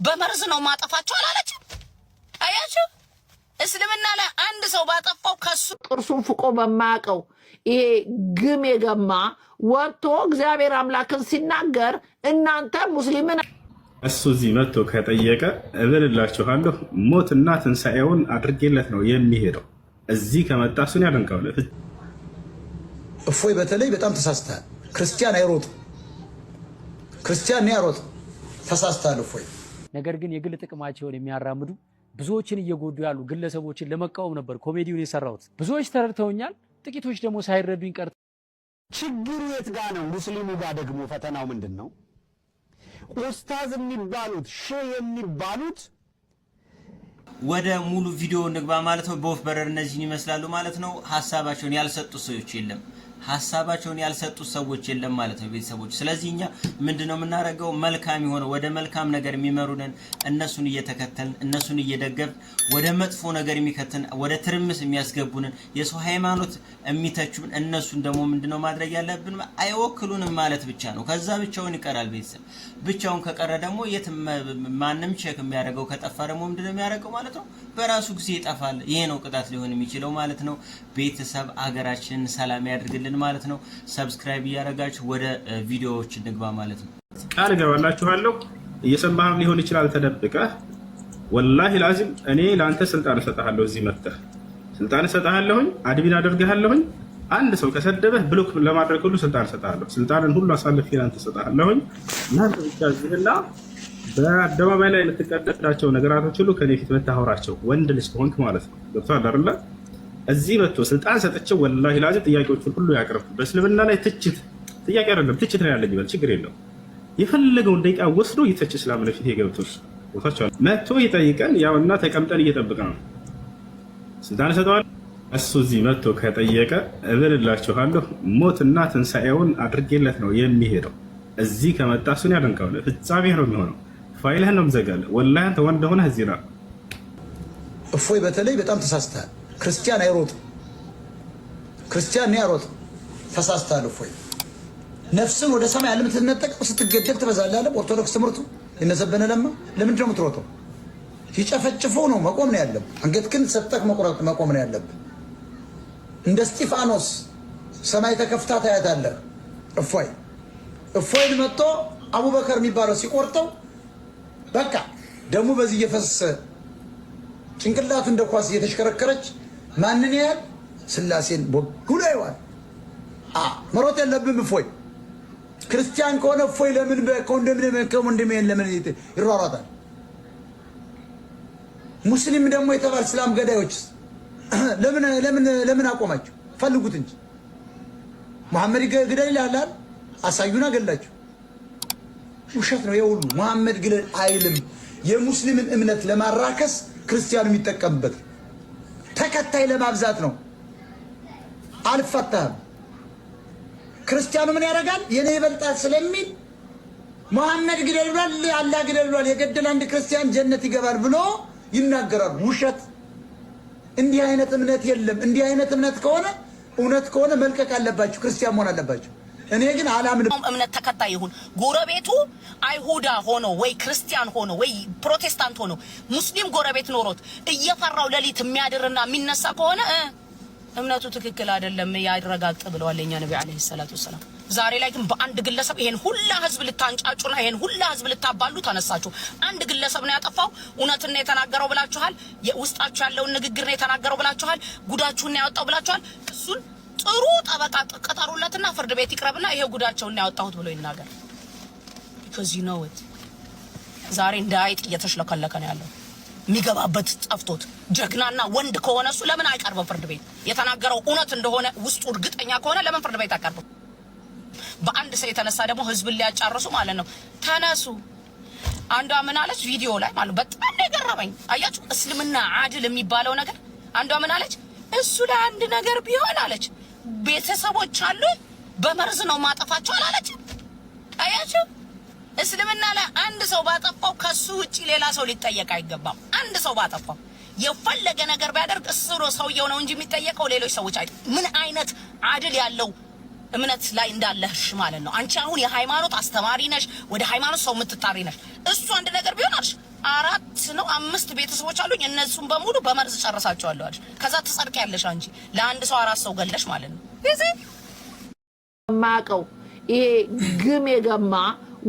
በመርዝ ነው ማጠፋቸው አላለች? አያችሁ እስልምና ላይ አንድ ሰው ባጠፋው ከሱ ጥርሱን ፍቆ በማያውቀው ይሄ ግም የገማ ወጥቶ እግዚአብሔር አምላክን ሲናገር እናንተ ሙስሊምን እሱ እዚህ መጥቶ ከጠየቀ እብልላችኋለሁ ሞትና ትንሣኤውን አድርጌለት ነው የሚሄደው። እዚህ ከመጣ እሱን ያደንቀዋል። እፎይ በተለይ በጣም ተሳስተሃል። ክርስቲያን አይሮጥ፣ ክርስቲያን ያሮጥ፣ ተሳስተሃል እፎይ። ነገር ግን የግል ጥቅማቸውን የሚያራምዱ ብዙዎችን እየጎዱ ያሉ ግለሰቦችን ለመቃወም ነበር ኮሜዲውን የሰራሁት። ብዙዎች ተረድተውኛል፣ ጥቂቶች ደግሞ ሳይረዱኝ ቀርተው። ችግሩ የት ጋር ነው? ሙስሊሙ ጋር ደግሞ ፈተናው ምንድን ነው? ኡስታዝ የሚባሉት ሼህ የሚባሉት ወደ ሙሉ ቪዲዮ ንግባ ማለት ነው። በወፍ በረር እነዚህን ይመስላሉ ማለት ነው። ሐሳባቸውን ያልሰጡ ሰዎች የለም፣ ሐሳባቸውን ያልሰጡ ሰዎች የለም ማለት ነው ቤተሰቦች። ስለዚህ እኛ ምንድነው የምናደርገው? መልካም የሆነ ወደ መልካም ነገር የሚመሩንን እነሱን እየተከተልን እነሱን እየደገፍን ወደ መጥፎ ነገር የሚከተን ወደ ትርምስ የሚያስገቡንን የሰው ሃይማኖት የሚተቹን እነሱን ደግሞ ምንድነው ማድረግ ያለብን? አይወክሉንም ማለት ብቻ ነው። ከዛ ብቻውን ይቀራል ቤተሰብ። ብቻውን ከቀረ ደግሞ የት ማንም ቼክ የሚያደርገው ከጠፋ ደግሞ ምንድነው የሚያደርገው ማለት ነው? በራሱ ጊዜ ይጠፋል። ይሄ ነው ቅጣት ሊሆን የሚችለው ማለት ነው። ቤተሰብ አገራችንን ሰላም ያድርግልን ማለት ነው። ሰብስክራይብ እያደረጋችሁ ወደ ቪዲዮዎች እንግባ ማለት ነው። ቃል ገባላችኋለሁ። እየሰማህም ሊሆን ይችላል ተደብቀህ። ወላሂ ላዚም እኔ ለአንተ ስልጣን እሰጥሃለሁ። እዚህ መጥተህ ስልጣን እሰጥሃለሁኝ፣ አድሚን አደርግሃለሁኝ። አንድ ሰው ከሰደበህ ብሎክ ለማድረግ ሁሉ ስልጣን እሰጥሃለሁ። ስልጣንን ሁሉ አሳልፌ ለአንተ እሰጥሃለሁኝ። እናንተ ብቻ እዚህና በአደባባይ ላይ የምትቀደዳቸው ነገራቶች ሁሉ ከኔ ፊት መታወራቸው ወንድ ልጅ ከሆንክ ማለት ነው። ገብቶሃል አይደለ? እዚህ መጥቶ ስልጣን ሰጥቼው ወላሂ ላዚም ጥያቄዎችን ሁሉ ያቀርብ። በእስልምና ላይ ትችት ጥያቄ አይደለም ትችት ነው ያለኝ ይበል፣ ችግር የለውም። የፈለገውን ደቂቃ ወስዶ ይተች እስላም ለፊት የገብቶስ ቦታቸው መጥቶ ይጠይቀን። ያውና ተቀምጠን እየጠበቅን ነው። ስልጣን ሰጠዋል። እሱ እዚህ መጥቶ ከጠየቀ እብልላችኋለሁ ሞትና ትንሣኤውን አድርጌለት ነው የሚሄደው። እዚህ ከመጣ እሱን ያደንቀዋል። ፍጻሜ ነው የሚሆነው። ፋይልህን ነው የምዘጋልህ። ወላሂ አንተ ወንድ ሆነህ እዚህ ነው። እፎይ በተለይ በጣም ተሳስተሃል። ክርስቲያን አይሮጥም፣ ክርስቲያን ያሮጥ፣ ተሳስተሃል እፎይ። ነፍስን ወደ ሰማይ ዓለም ትነጠቀው ስትገደል ትበዛለህ አለ ኦርቶዶክስ ትምህርቱ። የነዘበነ ለማ ለምንድን ነው የምትሮጠው? ሲጨፈጭፈው ነው መቆም ነው ያለብህ። አንገትህን ሰጠህ መቆም ነው ያለብህ። እንደ እስጢፋኖስ ሰማይ ተከፍታ ታያታለህ። እፎይን መጥቶ አቡበከር የሚባለው ሲቆርጠው በቃ ደሙ በዚህ እየፈሰሰ ጭንቅላቱ እንደ ኳስ እየተሽከረከረች ማንን ያህል ስላሴን ቦጉላ ይዋል። መሮጥ የለብህም እፎይ። ክርስቲያን ከሆነ እፎይ ለምን በኮንዶሚኒየም ለምን ይሯሯጣል? ሙስሊም ደግሞ የተባለ እስላም ገዳዮች ለምን አቆማችሁ? ፈልጉት እንጂ መሐመድ ግደል ይላል። አሳዩና ገላችሁ። ውሸት ነው የሁሉ። መሐመድ ግደል አይልም። የሙስሊምን እምነት ለማራከስ ክርስቲያኑ የሚጠቀምበት ተከታይ ለማብዛት ነው። አልፈታህም። ክርስቲያኑ ምን ያደርጋል? የኔ ይበልጣል ስለሚል መሐመድ ግደል ብሏል፣ አላህ ግደል ብሏል፣ የገደለ አንድ ክርስቲያን ጀነት ይገባል ብሎ ይናገራሉ። ውሸት። እንዲህ አይነት እምነት የለም። እንዲህ አይነት እምነት ከሆነ እውነት ከሆነ መልቀቅ አለባችሁ፣ ክርስቲያን መሆን አለባችሁ። እኔ ግን አላምንም። እምነት ተከታይ ይሁን ጎረቤቱ አይሁዳ ሆኖ ወይ ክርስቲያን ሆኖ ወይ ፕሮቴስታንት ሆኖ ሙስሊም ጎረቤት ኖሮት እየፈራው ሌሊት የሚያድርና የሚነሳ ከሆነ እምነቱ ትክክል አይደለም ያረጋግጥ ብለዋል የኛ ነብይ አለይሂ ሰላቱ ወሰለም። ዛሬ ላይ ግን በአንድ ግለሰብ ይሄን ሁላ ህዝብ ልታንጫጩና ይሄን ሁላ ህዝብ ልታባሉ ተነሳችሁ። አንድ ግለሰብ ነው ያጠፋው፣ እውነትን ነው የተናገረው ብላችኋል። የውስጣችሁ ያለውን ንግግር ነው የተናገረው ብላችኋል። ጉዳችሁን ነው ያወጣው ብላችኋል። እሱን ጥሩ ጠበቃ ቀጠሩለትና ፍርድ ቤት ይቅረብና ይሄ ጉዳቸውን ያወጣሁት ብሎ ይናገር። because you know it ዛሬ እንዳይጥ እየተሽለከለከ ነው ያለው። የሚገባበት ጠፍቶት ጀግናና ወንድ ከሆነ እሱ ለምን አይቀርበው ፍርድ ቤት? የተናገረው እውነት እንደሆነ ውስጡ እርግጠኛ ከሆነ ለምን ፍርድ ቤት አይቀርበው? በአንድ ሰው የተነሳ ደግሞ ህዝብን ሊያጫርሱ ማለት ነው። ተነሱ። አንዷ ምን አለች ቪዲዮ ላይ ማለት በጣም ነገረመኝ። አያችሁ እስልምና አድል የሚባለው ነገር። አንዷ ምን አለች? እሱ ለአንድ ነገር ቢሆን አለች ቤተሰቦች አሉ በመርዝ ነው ማጠፋቸው አላለች። አያችሁ እስልምና ላይ አንድ ሰው ባጠፋው ከሱ ውጪ ሌላ ሰው ሊጠየቅ አይገባም። አንድ ሰው ባጠፋው የፈለገ ነገር ቢያደርግ እሱ ሰውየው ነው እንጂ የሚጠየቀው ሌሎች ሰዎች አይደል። ምን አይነት አድል ያለው እምነት ላይ እንዳለሽ ማለት ነው። አንቺ አሁን የሃይማኖት አስተማሪ ነሽ፣ ወደ ሃይማኖት ሰው የምትጣሪ ነሽ። እሱ አንድ ነገር ቢሆን አልሽ ነው 5 ቤተሰቦች አሉኝ እነሱም በሙሉ በመርዝ ጨርሳቸዋለሁ አለሽ ከዛ ትጸድቂያለሽ አንቺ ለአንድ ሰው 4 ሰው ገለሽ ማለት ነው እዚህ ማቀው ይሄ ግም የገማ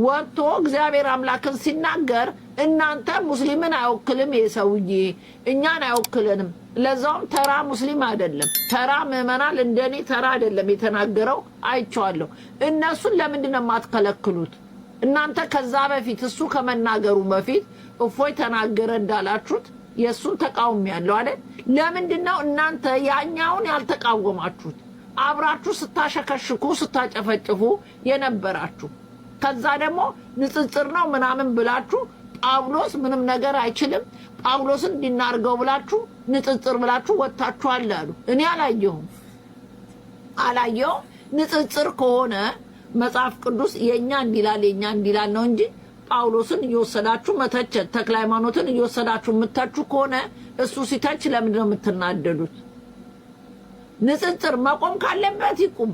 ወጥቶ እግዚአብሔር አምላክን ሲናገር እናንተ ሙስሊምን አይወክልም የሰውዬ እኛን አይወክልንም ለዛውም ተራ ሙስሊም አይደለም ተራ ምዕመናን እንደኔ ተራ አይደለም የተናገረው አይቻለሁ እነሱን ለምንድን ነው ማትከለክሉት እናንተ ከዛ በፊት እሱ ከመናገሩ በፊት እፎይ ተናገረ እንዳላችሁት የሱን ተቃውሞ ያለው አይደል ለምንድን ነው እናንተ ያኛውን ያልተቃወማችሁት አብራችሁ ስታሸከሽኩ ስታጨፈጭፉ የነበራችሁ ከዛ ደግሞ ንጽጽር ነው ምናምን ብላችሁ ጳውሎስ ምንም ነገር አይችልም ጳውሎስን እንዲናርገው ብላችሁ ንጽጽር ብላችሁ ወጣችኋል አሉ እኔ አላየው ንጽጽር ከሆነ መጽሐፍ ቅዱስ የኛ እንዲላል ነው እንጂ ጳውሎስን እየወሰዳችሁ መተቸት ተክለ ሃይማኖትን እየወሰዳችሁ ምታችሁ ከሆነ እሱ ሲተች ለምን ነው የምትናደዱት ንጽጽር መቆም ካለበት ይቁም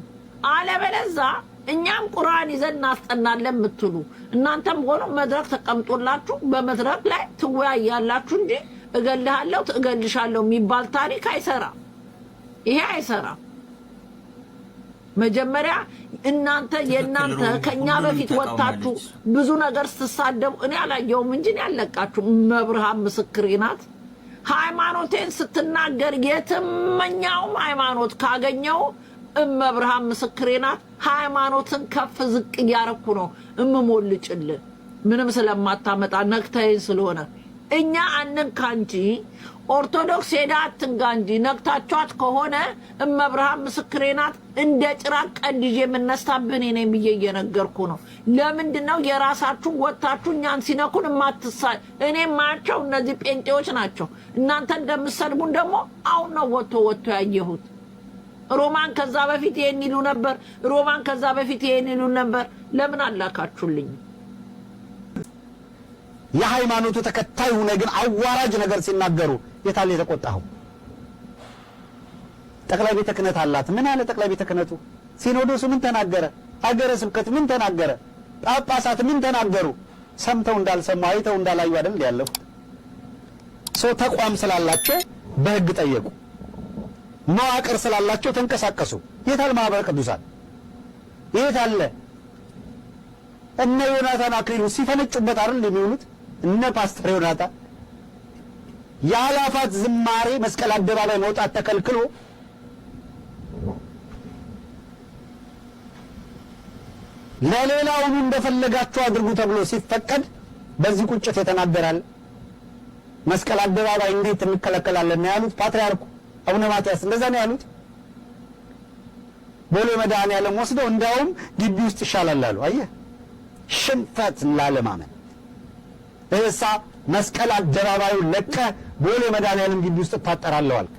አለበለዚያ እኛም ቁርአን ይዘን እናስጠናለን ምትሉ እናንተም ሆኖ መድረክ ተቀምጦላችሁ በመድረክ ላይ ትወያያላችሁ እንጂ እገልሃለሁ እገልሻለሁ የሚባል ታሪክ አይሰራ ይሄ አይሰራ መጀመሪያ እናንተ የናንተ ከኛ በፊት ወጣችሁ ብዙ ነገር ስትሳደቡ እኔ አላየውም እንጂ ያለቃችሁ መብርሃን ምስክሬ ናት ሃይማኖቴን ስትናገር የትምኛውም ሃይማኖት ካገኘው መብርሃን ምስክሬ ናት ሃይማኖትን ከፍ ዝቅ ያረኩ ነው እምሞልጭል ምንም ስለማታመጣ ነክተይ ስለሆነ እኛ አንንካንጂ ኦርቶዶክስ ሄዳትን ጋንጂ ነክታቻት ከሆነ መብርሃን ምስክሬ ናት እንደ ጭራቅ ቀንዲጄ ምንነስታብን እኔ እየነገርኩ ነው ለምንድነው የራሳችሁ ወጣችሁ እኛን ሲነኩን ማትሳል እኔ ማቸው እነዚህ ጴንጤዎች ናቸው እናንተ እንደምሰልሙን ደግሞ አሁን ነው ወጥቶ ያየሁት ሮማን ከዛ በፊት ይሄን ይሉ ነበር ሮማን ከዛ በፊት ይሄን ይሉ ነበር ለምን አላካችሁልኝ የሃይማኖቱ ተከታይ ሆነ ግን አዋራጅ ነገር ሲናገሩ የታለ የተቆጣው ጠቅላይ ቤተ ክህነት አላት ምን አለ ጠቅላይ ቤተ ክህነቱ ሲኖዶሱ ምን ተናገረ ሀገረ ስብከት ምን ተናገረ ጳጳሳት ምን ተናገሩ ሰምተው እንዳልሰሙ አይተው እንዳላዩ አይደል ያለው ሰው ተቋም ስላላቸው በህግ ጠየቁ መዋቅር ስላላቸው ተንቀሳቀሱ የታል ማህበረ ቅዱሳን የታለ እነ ዮናታን አክሊሉ ሲፈነጩበት አይደል እንደሚውሉት እነ ፓስተር ዮናታን ያላፋት ዝማሬ መስቀል አደባባይ መውጣት ተከልክሎ ለሌላው እንደፈለጋችሁ አድርጉ ተብሎ ሲፈቀድ በዚህ ቁጭት የተናገራል መስቀል አደባባይ እንዴት እንከለከላለን ያሉት ፓትርያርኩ አቡነ ማትያስ እንደዛ ነው ያሉት ቦሌ መድኃኔዓለም ወስደው እንዳውም ግቢ ውስጥ ይሻላል አሉ አየህ ሽንፈት ላለማመን እሳ መስቀል አደባባዩ ለቀ ቦሌ መድኃኔዓለም ግቢ ውስጥ ታጠራለህ አልክ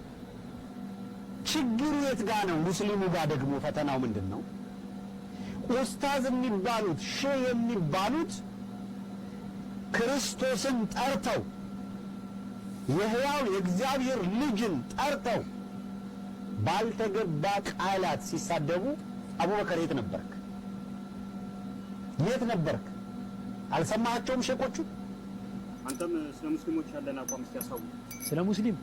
ችግሩ የት ጋር ነው ሙስሊሙ ጋር ደግሞ ፈተናው ምንድነው ኡስታዝ የሚባሉት ሼህ የሚባሉት ክርስቶስን ጠርተው የሕያው የእግዚአብሔር ልጅን ጠርተው ባልተገባ ቃላት ሲሳደቡ አቡበከር የት ነበርክ አልሰማቸውም ሼኮቹ አንተም ስለ ሙስሊሞች ያለን አቋም ያሳው ስለ ሙስሊም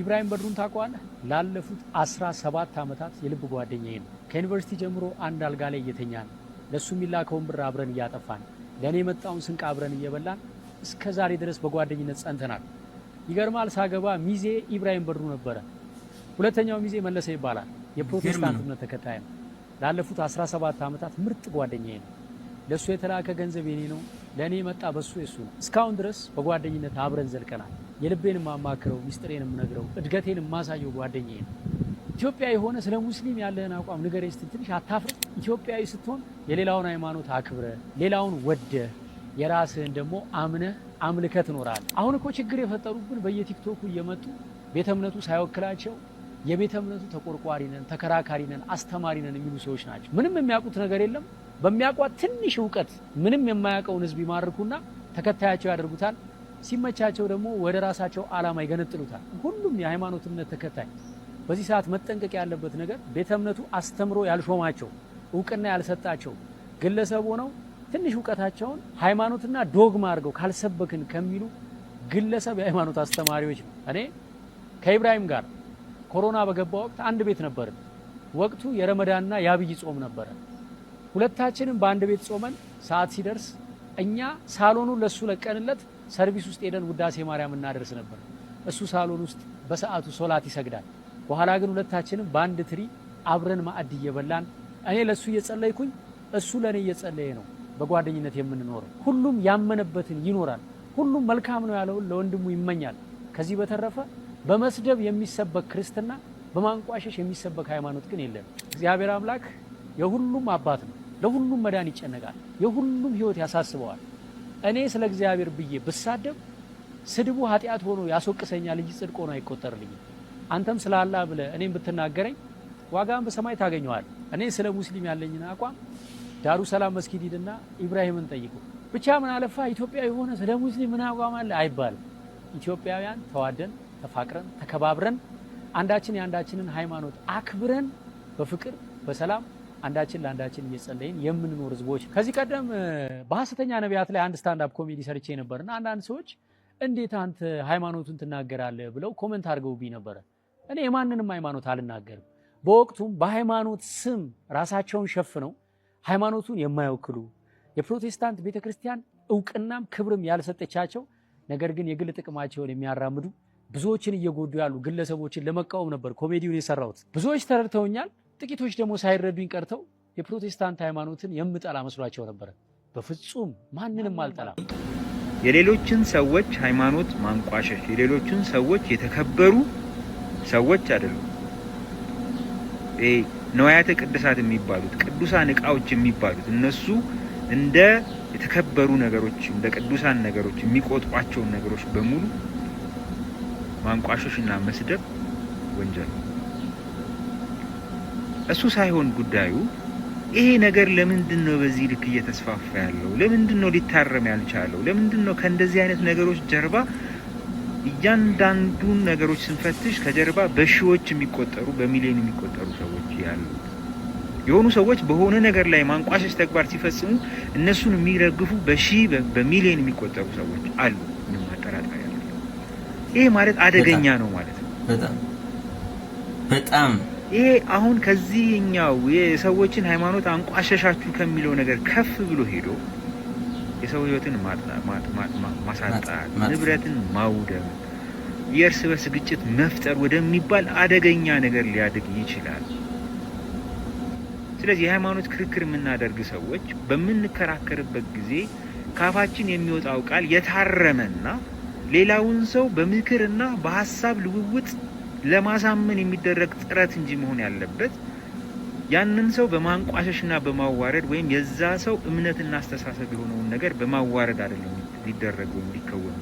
ኢብራሂም በድሩን ታውቀዋለህ ላለፉት 17 ዓመታት የልብ ጓደኛዬ ነው ከዩኒቨርሲቲ ጀምሮ አንድ አልጋ ላይ እየተኛን ለሱ የሚላከውን ብር አብረን እያጠፋን ለኔ የመጣውን ስንቅ አብረን እየበላን እስከ ዛሬ ድረስ በጓደኝነት ጸንተናል ይገርማል ሳገባ ሚዜ ኢብራሂም በድሩ ነበረ ሁለተኛው ሚዜ መለሰ ይባላል የፕሮቴስታንት እምነት ተከታይ ነው ላለፉት 17 ዓመታት ምርጥ ጓደኛዬ ነው ለሱ የተላከ ገንዘብ የኔ ነው ለኔ የመጣ በሱ የሱ ነው እስካሁን ድረስ በጓደኝነት አብረን ዘልቀናል የልቤን ማማክረው ሚስጥሬን ምነግረው እድገቴን ማሳየው ጓደኛዬ ነው ኢትዮጵያ የሆነ ስለ ሙስሊም ያለህን አቋም ንገረኝ ስትል ትንሽ አታፍር ኢትዮጵያዊ ስትሆን የሌላውን ሃይማኖት አክብረ ሌላውን ወደ የራስህን ደግሞ አምነህ አምልከት ኖራል አሁን እኮ ችግር የፈጠሩብን በየቲክቶኩ እየመጡ ቤተ እምነቱ ሳይወክላቸው የቤተ እምነቱ ተቆርቋሪ ነን ተከራካሪ ነን አስተማሪ ነን የሚሉ ሰዎች ናቸው ምንም የሚያውቁት ነገር የለም በሚያውቋት ትንሽ ዕውቀት ምንም የማያውቀውን ህዝብ ይማርኩና ተከታያቸው ያደርጉታል ሲመቻቸው ደግሞ ወደ ራሳቸው ዓላማ ይገነጥሉታል ሁሉም የሃይማኖት እምነት ተከታይ በዚህ ሰዓት መጠንቀቅ ያለበት ነገር ቤተ እምነቱ አስተምሮ ያልሾማቸው ዕውቅና ያልሰጣቸው ግለሰብ ሆነው ትንሽ ዕውቀታቸውን ሃይማኖትና ዶግማ አድርገው ካልሰበክን ከሚሉ ግለሰብ የሃይማኖት አስተማሪዎች ነው። እኔ ከኢብራሂም ጋር ኮሮና በገባ ወቅት አንድ ቤት ነበርን። ወቅቱ የረመዳንና የአብይ ጾም ነበረ። ሁለታችንም በአንድ ቤት ጾመን ሰዓት ሲደርስ እኛ ሳሎኑን ለሱ ለቀንለት ሰርቪስ ውስጥ ሄደን ውዳሴ ማርያም እናደርስ ነበር። እሱ ሳሎን ውስጥ በሰዓቱ ሶላት ይሰግዳል። በኋላ ግን ሁለታችንም በአንድ ትሪ አብረን ማዕድ እየበላን እኔ ለሱ እየጸለይኩኝ እሱ ለኔ እየጸለየ ነው በጓደኝነት የምንኖረው። ሁሉም ያመነበትን ይኖራል። ሁሉም መልካም ነው ያለውን ለወንድሙ ይመኛል። ከዚህ በተረፈ በመስደብ የሚሰበክ ክርስትና፣ በማንቋሸሽ የሚሰበክ ሃይማኖት ግን የለም። እግዚአብሔር አምላክ የሁሉም አባት ነው። ለሁሉም መዳን ይጨነቃል። የሁሉም ህይወት ያሳስበዋል። እኔ ስለ እግዚአብሔር ብዬ ብሳደብ ስድቡ ኃጢአት ሆኖ ያስወቅሰኛል እንጂ ጽድቅ ሆኖ አይቆጠርልኝም። አንተም ስለ አላህ ብለህ እኔም ብትናገረኝ ዋጋን በሰማይ ታገኘዋል። እኔ ስለ ሙስሊም ያለኝን አቋም ዳሩ ሰላም መስጊድ ሂድና ኢብራሂምን ጠይቁ። ብቻ ምን አለፋ ኢትዮጵያዊ ሆነ ስለ ሙስሊም ምን አቋም አለ አይባልም። ኢትዮጵያውያን ተዋደን ተፋቅረን ተከባብረን አንዳችን የአንዳችንን ሃይማኖት አክብረን በፍቅር በሰላም አንዳችን ለአንዳችን እየጸለይን የምንኖር ህዝቦች። ከዚህ ቀደም በሐሰተኛ ነቢያት ላይ አንድ ስታንድ አፕ ኮሜዲ ሰርቼ ነበርና አንዳንድ ሰዎች እንዴት አንተ ሃይማኖቱን ትናገራለህ ብለው ኮሜንት አድርገውብኝ ነበር። እኔ የማንንም ሃይማኖት አልናገርም። በወቅቱም በሃይማኖት ስም ራሳቸውን ሸፍነው ሃይማኖቱን የማይወክሉ የፕሮቴስታንት ቤተክርስቲያን እውቅናም ክብርም ያልሰጠቻቸው ነገር ግን የግል ጥቅማቸውን የሚያራምዱ ብዙዎችን እየጎዱ ያሉ ግለሰቦችን ለመቃወም ነበር ኮሜዲውን የሰራሁት። ብዙዎች ተረድተውኛል። ጥቂቶች ደግሞ ሳይረዱኝ ቀርተው የፕሮቴስታንት ሃይማኖትን የምጠላ መስሏቸው ነበር። በፍጹም ማንንም አልጠላም። የሌሎችን ሰዎች ሃይማኖት ማንቋሸሽ የሌሎችን ሰዎች የተከበሩ ሰዎች አይደሉም። ነዋያተ ቅድሳት የሚባሉት ቅዱሳን ዕቃዎች የሚባሉት እነሱ እንደ የተከበሩ ነገሮች እንደ ቅዱሳን ነገሮች የሚቆጥሯቸው ነገሮች በሙሉ ማንቋሸሽና መስደብ ወንጀል ነው። እሱ ሳይሆን ጉዳዩ ይሄ ነገር ለምንድነው በዚህ ልክ እየተስፋፋ ያለው? ለምንድነው ሊታረም ያልቻለው? ለምንድነው ከእንደዚህ አይነት ነገሮች ጀርባ እያንዳንዱን ነገሮች ስንፈትሽ ከጀርባ በሺዎች የሚቆጠሩ በሚሊዮን የሚቆጠሩ ሰዎች ያሉ የሆኑ ሰዎች በሆነ ነገር ላይ ማንቋሸሽ ተግባር ሲፈጽሙ እነሱን የሚረግፉ በሚሊዮን የሚቆጠሩ ሰዎች አሉ። ምንም ማጠራጠር ያለው ይሄ ማለት አደገኛ ነው ማለት ነው። በጣም ይሄ አሁን ከዚህኛው የሰዎችን ሃይማኖት አንቋሸሻችሁ ከሚለው ነገር ከፍ ብሎ ሄዶ የሰው ህይወትን ማሳጣት፣ ንብረትን ማውደም፣ የእርስ በርስ ግጭት መፍጠር ወደሚባል አደገኛ ነገር ሊያድግ ይችላል። ስለዚህ የሃይማኖት ክርክር የምናደርግ ሰዎች በምንከራከርበት ጊዜ ካፋችን የሚወጣው ቃል የታረመና ሌላውን ሰው በምክርና በሐሳብ ልውውጥ ለማሳመን የሚደረግ ጥረት እንጂ መሆን ያለበት ያንን ሰው በማንቋሸሽና በማዋረድ ወይም የዛ ሰው እምነትና አስተሳሰብ የሆነውን ነገር በማዋረድ አይደለም ሊደረግ ወይም ሊከወን